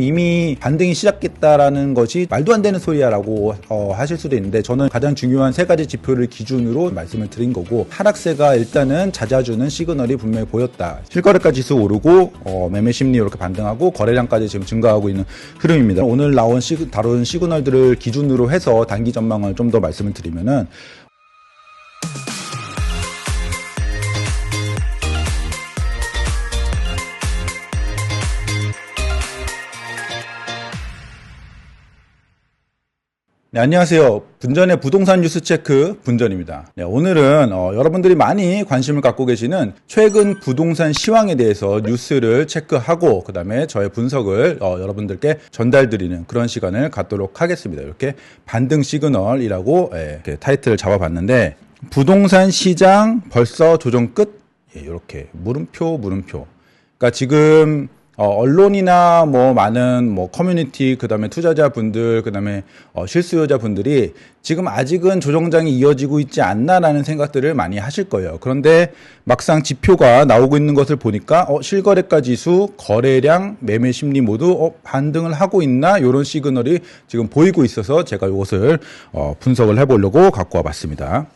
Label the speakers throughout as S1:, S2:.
S1: 이미 반등이 시작했다라는 것이 말도 안 되는 소리야라고 하실 수도 있는데, 저는 가장 중요한 세 가지 지표를 기준으로 말씀을 드린 거고, 하락세가 일단은 잦아주는 시그널이 분명히 보였다. 실거래가 지수 오르고 매매 심리 이렇게 반등하고 거래량까지 지금 증가하고 있는 흐름입니다. 오늘 다룬 시그널들을 기준으로 해서 단기 전망을 좀 더 말씀을 드리면은, 네, 안녕하세요. 분전의 부동산 뉴스 체크 분전입니다. 네, 오늘은 여러분들이 많이 관심을 갖고 계시는 최근 부동산 시황에 대해서 뉴스를 체크하고 그 다음에 저의 분석을 여러분들께 전달드리는 그런 시간을 갖도록 하겠습니다. 이렇게 반등 시그널이라고 이렇게 타이틀을 잡아봤는데, 부동산 시장 벌써 조정 끝? 이렇게 물음표. 그러니까 지금 언론이나 많은 커뮤니티, 그 다음에 투자자분들, 그 다음에 실수요자분들이 지금 아직은 조정장이 이어지고 있지 않나라는 생각들을 많이 하실 거예요. 그런데 막상 지표가 나오고 있는 것을 보니까 실거래가 지수, 거래량, 매매 심리 모두 반등을 하고 있나? 이런 시그널이 지금 보이고 있어서 제가 이것을 분석을 해보려고 갖고 와봤습니다.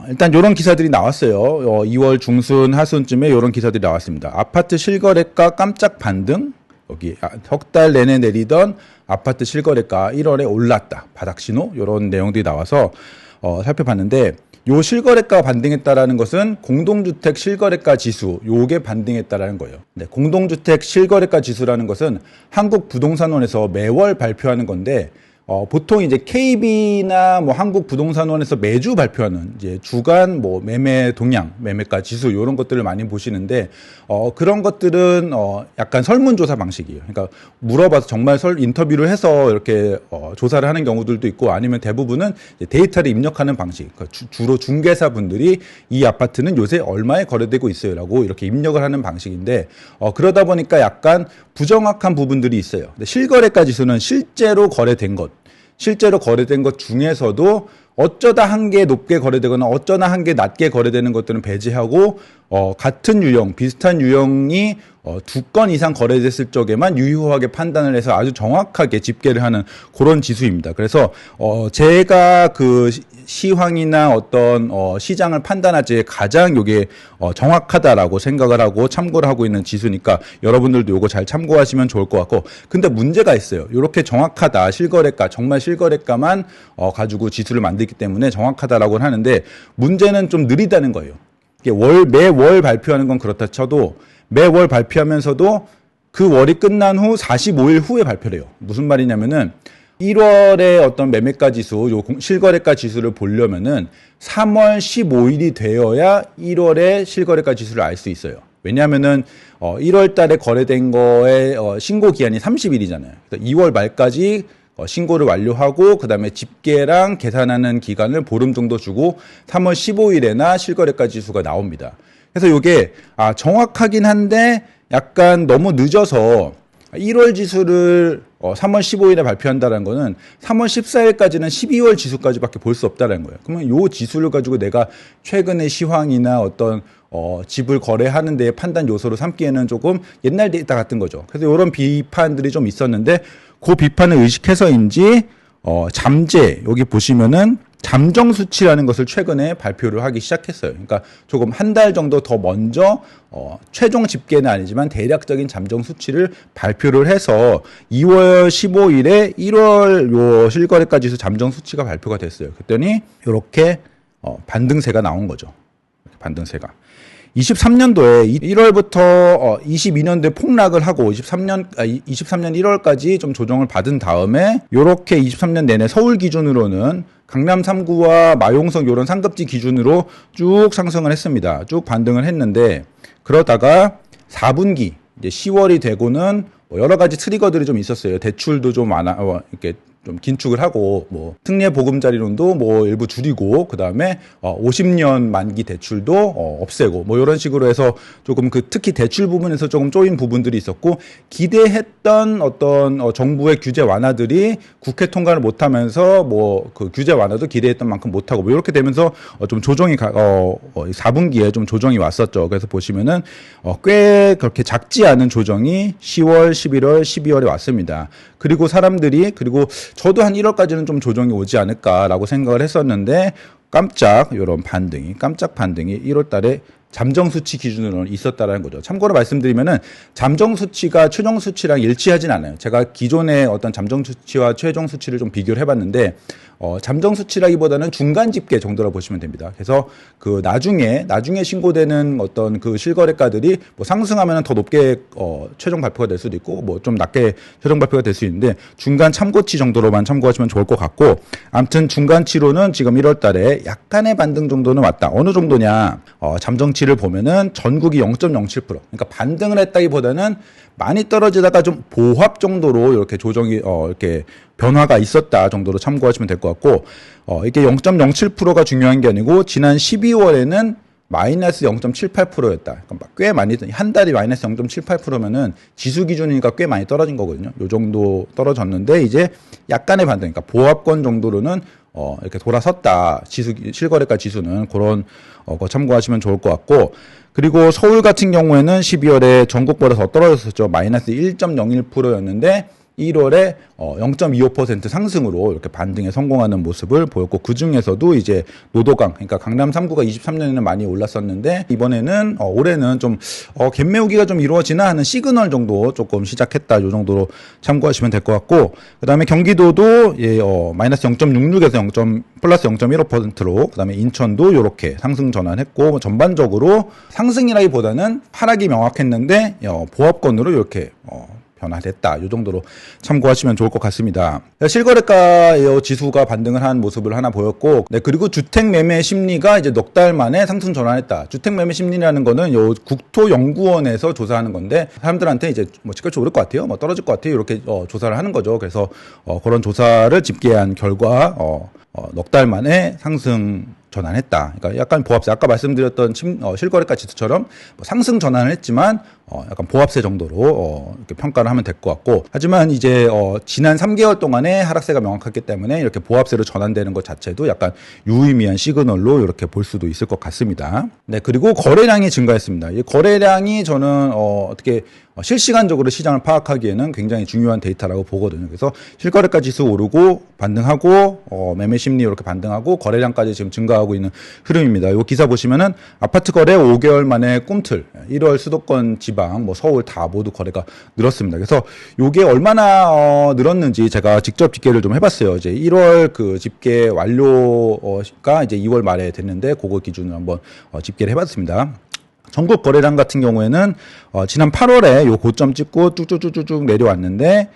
S1: 일단 이런 기사들이 나왔어요. 2월 중순 하순쯤에 이런 기사들이 나왔습니다. 아파트 실거래가 깜짝 반등, 여기 석 달 내내 내리던 아파트 실거래가 1월에 올랐다, 바닥신호, 이런 내용들이 나와서 살펴봤는데, 요 실거래가 반등했다라는 것은 공동주택 실거래가 지수, 요게 반등했다라는 거예요. 네, 공동주택 실거래가 지수라는 것은 한국부동산원에서 매월 발표하는 건데, 보통 이제 KB나 한국부동산원에서 매주 발표하는 이제 주간 매매 동향, 매매가 지수 이런 것들을 많이 보시는데, 그런 것들은 약간 설문조사 방식이에요. 그러니까 물어봐서 정말 인터뷰를 해서 이렇게 조사를 하는 경우들도 있고, 아니면 대부분은 데이터를 입력하는 방식. 그러니까 주로 중개사 분들이 이 아파트는 요새 얼마에 거래되고 있어요라고 이렇게 입력을 하는 방식인데, 그러다 보니까 약간 부정확한 부분들이 있어요. 근데 실거래가 지수는 실제로 거래된 것 중에서도 어쩌다 한 개 높게 거래되거나 어쩌다 한 개 낮게 거래되는 것들은 배제하고, 같은 유형, 비슷한 유형이 2건 이상 거래됐을 적에만 유효하게 판단을 해서 아주 정확하게 집계를 하는 그런 지수입니다. 그래서 제가 그 시황이나 어떤 시장을 판단할 때 가장 이게 정확하다라고 생각을 하고 참고를 하고 있는 지수니까 여러분들도 이거 잘 참고하시면 좋을 것 같고, 근데 문제가 있어요. 이렇게 정확하다, 실거래가, 정말 실거래가만 가지고 지수를 만들기 때문에 정확하다라고 하는데, 문제는 좀 느리다는 거예요. 이게 매월 발표하는 건 그렇다 쳐도 매월 발표하면서도 그 월이 끝난 후 45일 후에 발표를 해요. 무슨 말이냐면은 1월에 어떤 매매가 지수, 요 실거래가 지수를 보려면은 3월 15일이 되어야 1월에 실거래가 지수를 알 수 있어요. 왜냐하면은 1월 달에 거래된 거의 신고 기한이 30일이잖아요. 2월 말까지 신고를 완료하고 그 다음에 집계랑 계산하는 기간을 보름 정도 주고 3월 15일에나 실거래가 지수가 나옵니다. 그래서 이게 정확하긴 한데 약간 너무 늦어서 1월 지수를 3월 15일에 발표한다는 거는 3월 14일까지는 12월 지수까지밖에 볼 수 없다는 거예요. 그러면 이 지수를 가지고 내가 최근의 시황이나 어떤 집을 거래하는 데의 판단 요소로 삼기에는 조금 옛날 데이터 같은 거죠. 그래서 이런 비판들이 좀 있었는데, 그 비판을 의식해서인지 잠재, 여기 보시면은 잠정 수치라는 것을 최근에 발표를 하기 시작했어요. 그러니까 조금 한 달 정도 더 먼저 최종 집계는 아니지만 대략적인 잠정 수치를 발표를 해서 2월 15일에 1월 요 실거래가 지수 잠정 수치가 발표가 됐어요. 그랬더니 이렇게 반등세가 나온 거죠. 반등세가. 23년도에 1월부터 22년도에 폭락을 하고 23년 1월까지 좀 조정을 받은 다음에 요렇게 23년 내내 서울 기준으로는 강남 3구와 마용석 이런 상급지 기준으로 쭉 상승을 했습니다. 쭉 반등을 했는데, 그러다가 4분기 이제 10월이 되고는 여러 가지 트리거들이 좀 있었어요. 대출도 좀 이렇게 좀 긴축을 하고 뭐 특례 보금자리론도 뭐 일부 줄이고 그다음에 50년 만기 대출도 없애고 뭐 이런 식으로 해서 조금 그 특히 대출 부분에서 조금 쪼인 부분들이 있었고 기대했던 어떤 정부의 규제 완화들이 국회 통과를 못하면서 뭐 그 규제 완화도 기대했던 만큼 못하고 뭐 이렇게 되면서 좀 조정이 4분기에 좀 조정이 왔었죠. 그래서 보시면은 꽤 그렇게 작지 않은 조정이 10월, 11월, 12월에 왔습니다. 그리고 사람들이 그리고 저도 한 1월까지는 좀 조정이 오지 않을까라고 생각을 했었는데 깜짝 반등이 1월 달에 잠정 수치 기준으로 있었다라는 거죠. 참고로 말씀드리면은 잠정 수치가 최종 수치랑 일치하진 않아요. 제가 기존의 어떤 잠정 수치와 최종 수치를 좀 비교를 해봤는데 잠정 수치라기보다는 중간 집계 정도라 보시면 됩니다. 그래서 그 나중에 신고되는 어떤 그 실거래가들이 뭐 상승하면 더 높게 최종 발표가 될 수도 있고 뭐 좀 낮게 최종 발표가 될 수 있는데 중간 참고치 정도로만 참고하시면 좋을 것 같고 아무튼 중간치로는 지금 1월 달에 약간의 반등 정도는 왔다. 어느 정도냐? 잠정치를 보면은 전국이 0.07%. 그러니까 반등을 했다기보다는 많이 떨어지다가 좀 보합 정도로 이렇게 조정이 이렇게 변화가 있었다 정도로 참고하시면 될 것 같고 이게 0.07%가 중요한 게 아니고 지난 12월에는 마이너스 0.78%였다. 그러니까 꽤 많이 한 달이 마이너스 0.78%면은 지수 기준이니까 꽤 많이 떨어진 거거든요. 요 정도 떨어졌는데 이제 약간의 반등, 그러니까 보합권 정도로는 이렇게 돌아섰다. 실거래가 지수는 그런 거 참고하시면 좋을 것 같고 그리고 서울 같은 경우에는 12월에 전국보다 더 떨어졌었죠. 마이너스 1.01%였는데 1월에 0.25% 상승으로 이렇게 반등에 성공하는 모습을 보였고 그 중에서도 이제 노도강 그러니까 강남 3구가 23년에는 많이 올랐었는데 이번에는 올해는 좀 갭 메우기가 좀 이루어지나 하는 시그널 정도 조금 시작했다 요 정도로 참고하시면 될 것 같고 그다음에 경기도도 마이너스 0.66에서 플러스 0.15%로 그다음에 인천도 이렇게 상승 전환했고 뭐 전반적으로 상승이라기보다는 하락이 명확했는데 보합권으로 이렇게 변화됐다. 이 정도로 참고하시면 좋을 것 같습니다. 실거래가 지수가 반등을 한 모습을 하나 보였고, 네, 그리고 주택 매매 심리가 이제 넉 달 만에 상승 전환했다. 주택 매매 심리라는 거는 국토연구원에서 조사하는 건데, 사람들한테 이제 뭐 집값이 오를 것 같아요, 뭐 떨어질 것 같아요, 이렇게 조사를 하는 거죠. 그래서 그런 조사를 집계한 결과 넉 달 만에 상승 전환했다. 그러니까 약간 보합세, 아까 말씀드렸던 실거래가 지수처럼 상승 전환을 했지만 약간 보합세 정도로 이렇게 평가를 하면 될 것 같고, 하지만 이제 지난 3개월 동안의 하락세가 명확했기 때문에 이렇게 보합세로 전환되는 것 자체도 약간 유의미한 시그널로 이렇게 볼 수도 있을 것 같습니다. 네, 그리고 거래량이 증가했습니다. 이 거래량이 저는 어떻게 실시간적으로 시장을 파악하기에는 굉장히 중요한 데이터라고 보거든요. 그래서 실거래가 지수 오르고 반등하고 매매 심리 이렇게 반등하고 거래량까지 지금 증가하고 있는 흐름입니다. 이 기사 보시면은 아파트 거래 5개월 만에 꿈틀 1월 수도권 지방 뭐 서울 다 모두 거래가 늘었습니다. 그래서 이게 얼마나 늘었는지 제가 직접 집계를 좀 해봤어요. 이제 1월 그 집계 완료가 이제 2월 말에 됐는데 그거 기준으로 한번 집계를 해봤습니다. 전국 거래량 같은 경우에는 지난 8월에 요 고점 찍고 쭉쭉쭉쭉 내려왔는데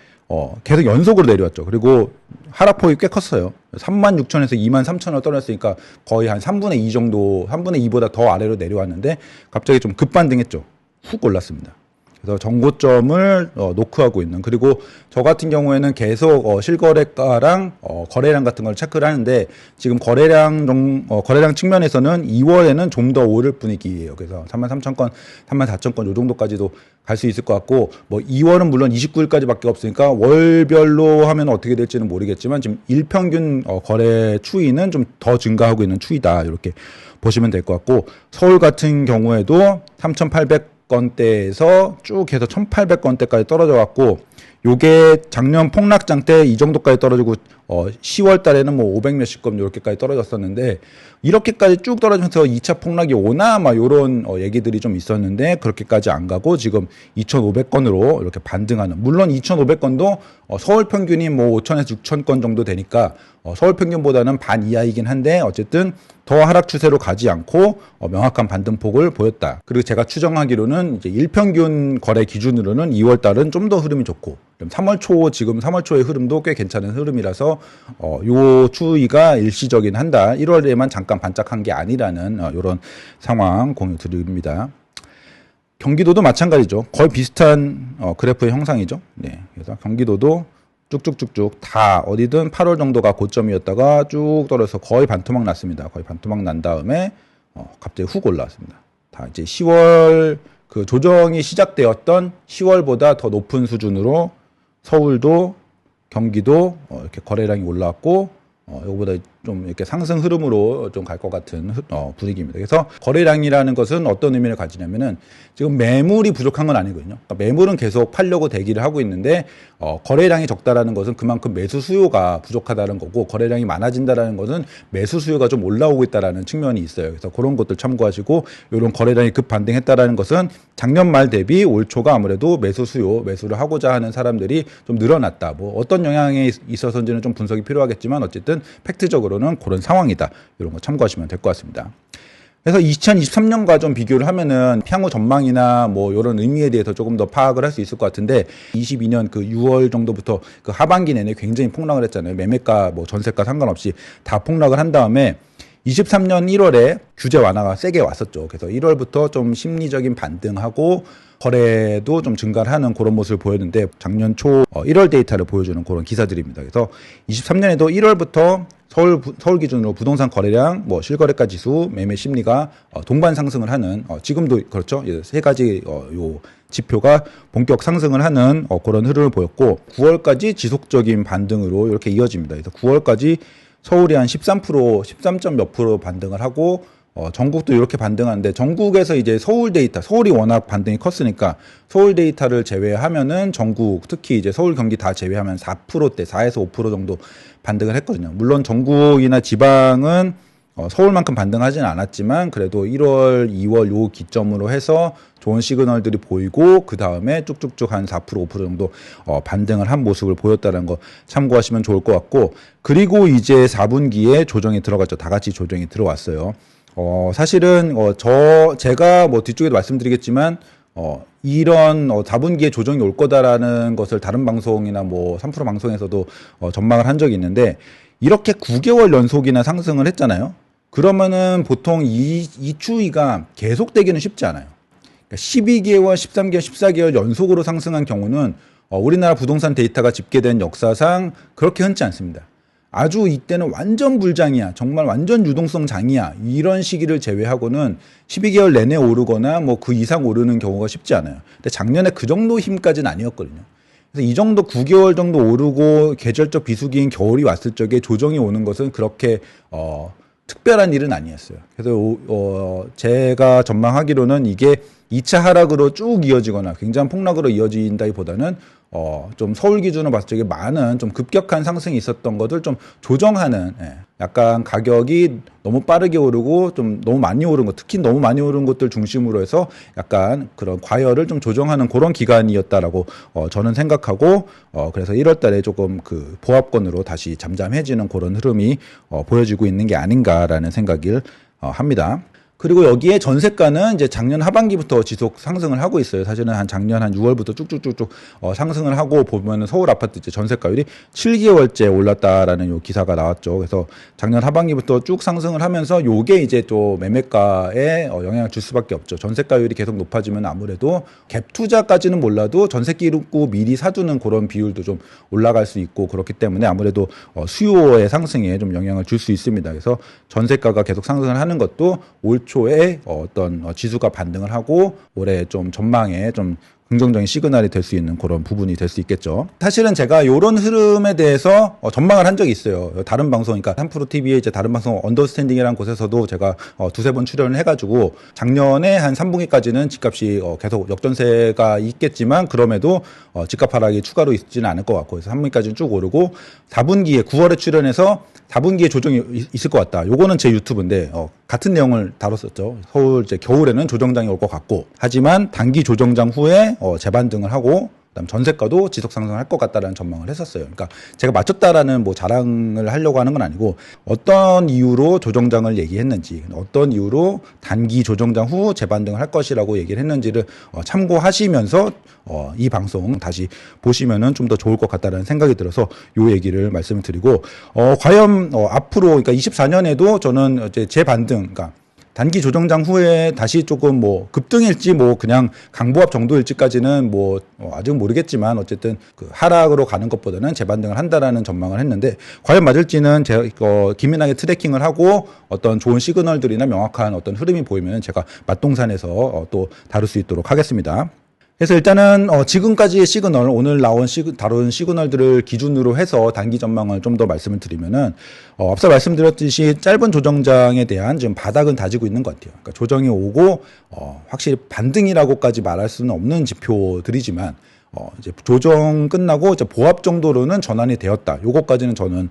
S1: 계속 연속으로 내려왔죠. 그리고 하락폭이 꽤 컸어요. 36,000에서 23,000원 떨어졌으니까 거의 한 3분의 2 정도, 3분의 2보다 더 아래로 내려왔는데 갑자기 좀 급반등했죠. 훅 올랐습니다. 그래서 정고점을 노크하고 있는, 그리고 저 같은 경우에는 계속 실거래가랑 거래량 같은 걸 체크를 하는데 지금 거래량 측면에서는 2월에는 좀 더 오를 분위기예요. 그래서 33,000건, 34,000건 요 정도까지도 갈 수 있을 것 같고, 뭐 2월은 물론 29일까지밖에 없으니까 월별로 하면 어떻게 될지는 모르겠지만 지금 일평균 거래 추이는 좀 더 증가하고 있는 추이다, 이렇게 보시면 될 것 같고, 서울 같은 경우에도 3,800건대에서 쭉 해서 1,800건대까지 떨어져 갖고, 요게 작년 폭락장 때 이 정도까지 떨어지고 10월 달에는 뭐 500 몇십 건 이렇게까지 떨어졌었는데, 이렇게까지 쭉 떨어지면서 2차 폭락이 오나 막 요런 얘기들이 좀 있었는데 그렇게까지 안 가고 지금 2,500건으로 이렇게 반등하는, 물론 2,500건도 서울 평균이 뭐 5,000에서 6,000건 정도 되니까 서울 평균보다는 반 이하이긴 한데 어쨌든 더 하락 추세로 가지 않고 명확한 반등폭을 보였다. 그리고 제가 추정하기로는 이제 일평균 거래 기준으로는 2월 달은 좀 더 흐름이 좋고, 지금 3월 초의 흐름도 꽤 괜찮은 흐름이라서 요 추이가 일시적인 한다. 1월에만 잠깐 반짝한 게 아니라는 이런 상황 공유 드립니다. 경기도도 마찬가지죠. 거의 비슷한 그래프의 형상이죠. 네, 그래서 경기도도 쭉쭉쭉쭉 다 어디든 8월 정도가 고점이었다가 쭉 떨어져서 거의 반토막 났습니다. 거의 반토막 난 다음에 갑자기 훅 올라왔습니다. 다 이제 10월 그 조정이 시작되었던 10월보다 더 높은 수준으로 서울도 경기도 이렇게 거래량이 올라왔고 이거보다 좀 이렇게 상승 흐름으로 좀 갈 것 같은 분위기입니다. 그래서 거래량이라는 것은 어떤 의미를 가지냐면은 지금 매물이 부족한 건 아니거든요. 그러니까 매물은 계속 팔려고 대기를 하고 있는데 거래량이 적다라는 것은 그만큼 매수 수요가 부족하다는 거고, 거래량이 많아진다라는 것은 매수 수요가 좀 올라오고 있다라는 측면이 있어요. 그래서 그런 것들 참고하시고, 이런 거래량이 급 반등했다라는 것은 작년 말 대비 올 초가 아무래도 매수 수요, 매수를 하고자 하는 사람들이 좀 늘어났다. 뭐 어떤 영향에 있어서인지는 좀 분석이 필요하겠지만 어쨌든 팩트적으로는 그런 상황이다. 이런 거 참고하시면 될 것 같습니다. 그래서 2023년과 좀 비교를 하면은 향후 전망이나 뭐 이런 의미에 대해서 조금 더 파악을 할 수 있을 것 같은데, 22년 그 6월 정도부터 그 하반기 내내 굉장히 폭락을 했잖아요. 매매가 뭐 전세가 상관없이 다 폭락을 한 다음에 23년 1월에 규제 완화가 세게 왔었죠. 그래서 1월부터 좀 심리적인 반등하고 거래도 좀 증가를 하는 그런 모습을 보였는데, 작년 초 1월 데이터를 보여주는 그런 기사들입니다. 그래서 23년에도 1월부터 서울 기준으로 부동산 거래량, 뭐 실거래가 지수, 매매 심리가 동반 상승을 하는, 지금도 그렇죠. 세 가지 요 지표가 본격 상승을 하는 그런 흐름을 보였고, 9월까지 지속적인 반등으로 이렇게 이어집니다. 그래서 9월까지 서울이 한 13점 몇 프로 반등을 하고, 전국도 이렇게 반등하는데, 전국에서 이제 서울 데이터, 서울이 워낙 반등이 컸으니까 서울 데이터를 제외하면은 전국, 특히 이제 서울 경기 다 제외하면 4%대, 4에서 5% 정도 반등을 했거든요. 물론 전국이나 지방은 서울만큼 반등하지는 않았지만 그래도 1월, 2월 요 기점으로 해서 좋은 시그널들이 보이고, 그 다음에 쭉쭉쭉 한 4%, 5% 정도 반등을 한 모습을 보였다는 거 참고하시면 좋을 것 같고, 그리고 이제 4분기에 조정이 들어갔죠. 다 같이 조정이 들어왔어요. 사실은 제가 뭐 뒤쪽에도 말씀드리겠지만 이런 4분기에 조정이 올 거다라는 것을 다른 방송이나 뭐 3프로 방송에서도 전망을 한 적이 있는데, 이렇게 9개월 연속이나 상승을 했잖아요. 그러면은 보통 이 추이가 계속되기는 쉽지 않아요. 그러니까 12개월, 13개월, 14개월 연속으로 상승한 경우는 우리나라 부동산 데이터가 집계된 역사상 그렇게 흔치 않습니다. 아주 이때는 완전 불장이야, 정말 완전 유동성 장이야, 이런 시기를 제외하고는 12개월 내내 오르거나 뭐 그 이상 오르는 경우가 쉽지 않아요. 근데 작년에 그 정도 힘까지는 아니었거든요. 그래서 이 정도 9개월 정도 오르고 계절적 비수기인 겨울이 왔을 적에 조정이 오는 것은 그렇게 특별한 일은 아니었어요. 그래서 제가 전망하기로는 이게 2차 하락으로 쭉 이어지거나 굉장한 폭락으로 이어진다기보다는 좀 서울 기준으로 봤을 적에 많은 좀 급격한 상승이 있었던 것을 좀 조정하는, 약간 가격이 너무 빠르게 오르고 좀 너무 많이 오른 것, 특히 너무 많이 오른 것들 중심으로 해서 약간 그런 과열을 좀 조정하는 그런 기간이었다라고 저는 생각하고, 그래서 1월 달에 조금 그 보합권으로 다시 잠잠해지는 그런 흐름이 보여지고 있는 게 아닌가라는 생각을 합니다. 그리고 여기에 전세가는 이제 작년 하반기부터 지속 상승을 하고 있어요. 사실은 작년 한 6월부터 쭉쭉쭉쭉 상승을 하고 보면은 서울 아파트 이제 전세가율이 7개월째 올랐다라는 요 기사가 나왔죠. 그래서 작년 하반기부터 쭉 상승을 하면서 요게 이제 또 매매가에 영향을 줄 수밖에 없죠. 전세가율이 계속 높아지면 아무래도 갭 투자까지는 몰라도 전세 끼고 미리 사두는 그런 비율도 좀 올라갈 수 있고, 그렇기 때문에 아무래도 수요의 상승에 좀 영향을 줄 수 있습니다. 그래서 전세가가 계속 상승을 하는 것도 올 초에 어떤 지수가 반등을 하고 올해 좀 전망에 좀 긍정적인 시그널이 될 수 있는 그런 부분이 될 수 있겠죠. 사실은 제가 이런 흐름에 대해서 전망을 한 적이 있어요. 다른 방송, 그러니까 3프로TV의 이제 다른 방송 언더스탠딩이라는 곳에서도 제가 두세 번 출연을 해가지고, 작년에 한 3분기까지는 집값이 계속 역전세가 있겠지만 그럼에도 집값 하락이 추가로 있지는 않을 것 같고, 그래서 3분기까지는 쭉 오르고 4분기에 9월에 출연해서 4분기에 조정이 있을 것 같다. 요거는 제 유튜브인데 같은 내용을 다뤘었죠. 서울 이제 겨울에는 조정장이 올 것 같고, 하지만 단기 조정장 후에 재반등을 하고 그다음 전세가도 지속 상승할 것 같다라는 전망을 했었어요. 그러니까 제가 맞췄다라는 뭐 자랑을 하려고 하는 건 아니고, 어떤 이유로 조정장을 얘기했는지, 어떤 이유로 단기 조정장 후 재반등을 할 것이라고 얘기를 했는지를 참고하시면서 이 방송 다시 보시면은 좀 더 좋을 것 같다라는 생각이 들어서 요 얘기를 말씀을 드리고, 과연 앞으로, 그러니까 24년에도 저는 이제 재반등, 그러니까 단기 조정장 후에 다시 조금 뭐 급등일지 뭐 그냥 강보합 정도일지까지는 뭐 아직 모르겠지만 어쨌든 그 하락으로 가는 것보다는 재반등을 한다라는 전망을 했는데 과연 맞을지는 제가 기민하게 트래킹을 하고 어떤 좋은 시그널들이나 명확한 어떤 흐름이 보이면 제가 맛동산에서 또 다룰 수 있도록 하겠습니다. 그래서 일단은 지금까지의 시그널, 오늘 다룬 시그널들을 기준으로 해서 단기 전망을 좀 더 말씀을 드리면은 앞서 말씀드렸듯이 짧은 조정장에 대한 지금 바닥은 다지고 있는 것 같아요. 그러니까 조정이 오고 확실히 반등이라고까지 말할 수는 없는 지표들이지만 이제 조정 끝나고 이제 보합 정도로는 전환이 되었다. 요거까지는 저는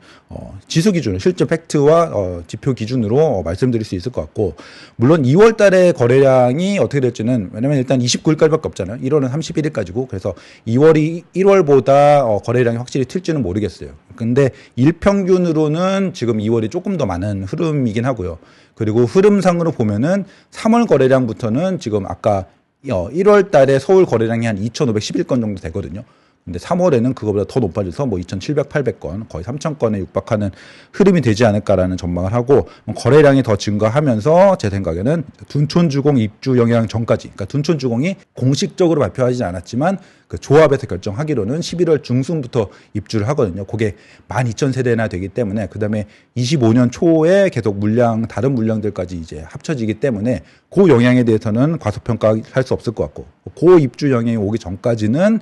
S1: 지수 기준, 실제 팩트와 지표 기준으로 말씀드릴 수 있을 것 같고, 물론 2월 달에 거래량이 어떻게 될지는, 왜냐면 일단 29일까지밖에 없잖아요. 1월은 31일까지고, 그래서 2월이 1월보다 거래량이 확실히 튈지는 모르겠어요. 근데 일평균으로는 지금 2월이 조금 더 많은 흐름이긴 하고요. 그리고 흐름상으로 보면은 3월 거래량부터는 지금 아까 1월 달에 서울 거래량이 한 2,511건 정도 되거든요. 근데 3월에는 그거보다 더 높아져서 뭐 2,700, 800건, 거의 3,000건에 육박하는 흐름이 되지 않을까라는 전망을 하고, 거래량이 더 증가하면서 제 생각에는 둔촌주공 입주 영향 전까지, 그러니까 둔촌주공이 공식적으로 발표하지 않았지만 그 조합에서 결정하기로는 11월 중순부터 입주를 하거든요. 그게 12,000세대나 되기 때문에, 그 다음에 25년 초에 계속 다른 물량들까지 이제 합쳐지기 때문에 그 영향에 대해서는 과소평가할 수 없을 것 같고, 그 입주 영향이 오기 전까지는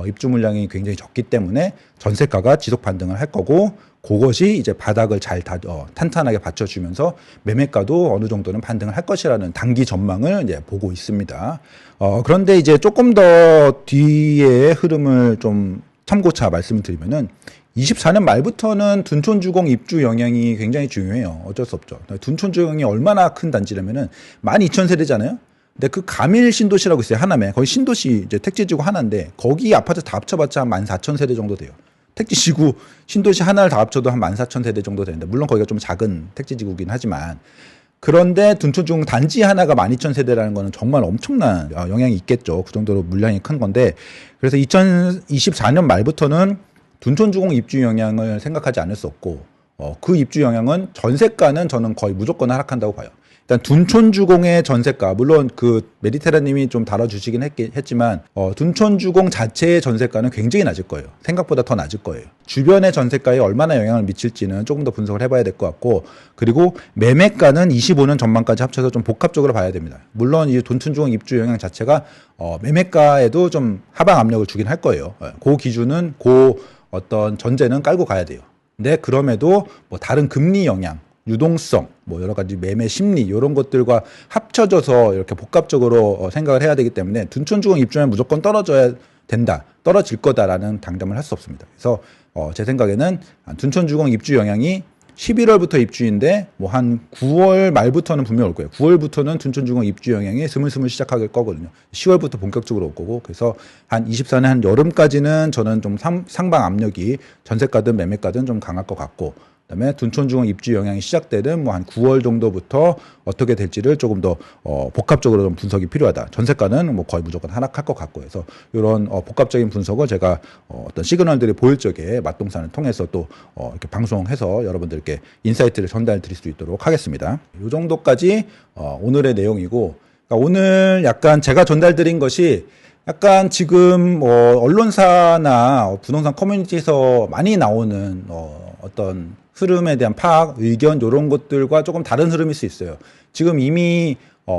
S1: 입주 물량이 굉장히 적기 때문에 전세가가 지속 반등을 할 거고, 그것이 이제 바닥을 잘 탄탄하게 받쳐주면서 매매가도 어느 정도는 반등을 할 것이라는 단기 전망을 이제 보고 있습니다. 그런데 이제 조금 더 뒤의 흐름을 좀 참고차 말씀을 드리면은 24년 말부터는 둔촌주공 입주 영향이 굉장히 중요해요. 어쩔 수 없죠. 둔촌주공이 얼마나 큰 단지라면은 12,000세대잖아요. 근데 그 가밀 신도시라고 있어요. 하남에. 거기 신도시 이제 택지지구 하나인데 거기 아파트 다 합쳐봤자 한 14,000세대 정도 돼요. 택지지구 신도시 하나를 다 합쳐도 한 14,000세대 정도 되는데, 물론 거기가 좀 작은 택지지구긴 하지만, 그런데 둔촌주공 단지 하나가 12,000세대라는 거는 정말 엄청난 영향이 있겠죠. 그 정도로 물량이 큰 건데, 그래서 2024년 말부터는 둔촌주공 입주 영향을 생각하지 않을 수 없고, 그 입주 영향은 전세가는 저는 거의 무조건 하락한다고 봐요. 일단 둔촌주공의 전세가, 물론 그 메디테라님이 좀 다뤄주시긴 했지만 둔촌주공 자체의 전세가는 굉장히 낮을 거예요. 생각보다 더 낮을 거예요. 주변의 전세가에 얼마나 영향을 미칠지는 조금 더 분석을 해봐야 될 것 같고, 그리고 매매가는 25년 전망까지 합쳐서 좀 복합적으로 봐야 됩니다. 물론 이 둔촌주공 입주 영향 자체가 매매가에도 좀 하방 압력을 주긴 할 거예요. 그 기준은 어떤 전제는 깔고 가야 돼요. 근데 그럼에도 뭐 다른 금리 영향, 유동성, 뭐 여러 가지 매매 심리 이런 것들과 합쳐져서 이렇게 복합적으로 생각을 해야 되기 때문에 둔촌주공 입주면 무조건 떨어져야 된다, 떨어질 거다라는 당담을 할 수 없습니다. 그래서 제 생각에는 둔촌주공 입주 영향이 11월부터 입주인데 뭐 한 9월 말부터는 분명 올 거예요. 9월부터는 둔촌주공 입주 영향이 스물스물 시작할 거거든요. 10월부터 본격적으로 올 거고, 그래서 한 24년 한 여름까지는 저는 좀 상방 압력이 전세가든 매매가든 좀 강할 것 같고, 그다음에 둔촌주공 입주 영향이 시작되는 뭐 한 9월 정도부터 어떻게 될지를 조금 더 복합적으로 좀 분석이 필요하다. 전세가는 뭐 거의 무조건 하락할 것 같고 해서 이런 복합적인 분석을 제가 어떤 시그널들이 보일 적에 맛동산을 통해서 또 이렇게 방송해서 여러분들께 인사이트를 전달 드릴 수 있도록 하겠습니다. 이 정도까지 오늘의 내용이고, 그러니까 오늘 약간 제가 전달드린 것이 약간 지금 언론사나 부동산 커뮤니티에서 많이 나오는 어떤 흐름에 대한 파악, 의견 이런 것들과 조금 다른 흐름일 수 있어요. 지금 이미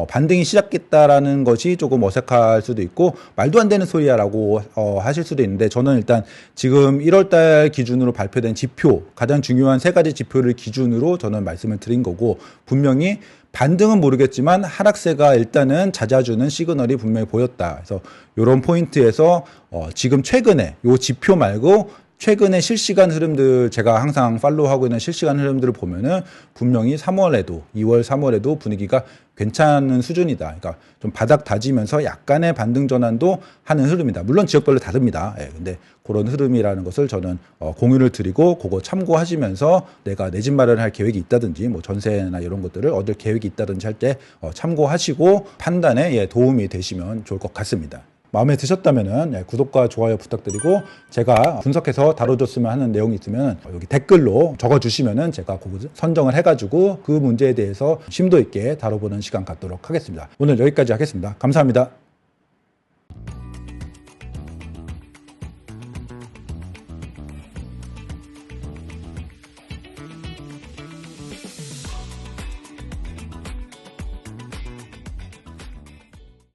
S1: 반등이 시작했다라는 것이 조금 어색할 수도 있고 말도 안 되는 소리야라고 하실 수도 있는데, 저는 일단 지금 1월달 기준으로 발표된 지표, 가장 중요한 세 가지 지표를 기준으로 저는 말씀을 드린 거고, 분명히 반등은 모르겠지만 하락세가 일단은 잦아주는 시그널이 분명히 보였다. 그래서 이런 포인트에서 지금 최근에 요 지표 말고 최근에 실시간 흐름들, 제가 항상 팔로우하고 있는 실시간 흐름들을 보면은 분명히 2월, 3월에도 분위기가 괜찮은 수준이다. 그러니까 좀 바닥 다지면서 약간의 반등 전환도 하는 흐름이다. 물론 지역별로 다릅니다. 근데 그런 흐름이라는 것을 저는 공유를 드리고, 그거 참고하시면서 내가 내 집 마련할 계획이 있다든지 뭐 전세나 이런 것들을 얻을 계획이 있다든지 할 때 참고하시고 판단에 도움이 되시면 좋을 것 같습니다. 마음에 드셨다면은 구독과 좋아요 부탁드리고 제가 분석해서 다뤄줬으면 하는 내용이 있으면 여기 댓글로 적어주시면은 제가 선정을 해가지고 그 문제에 대해서 심도 있게 다뤄보는 시간 갖도록 하겠습니다. 오늘 여기까지 하겠습니다. 감사합니다.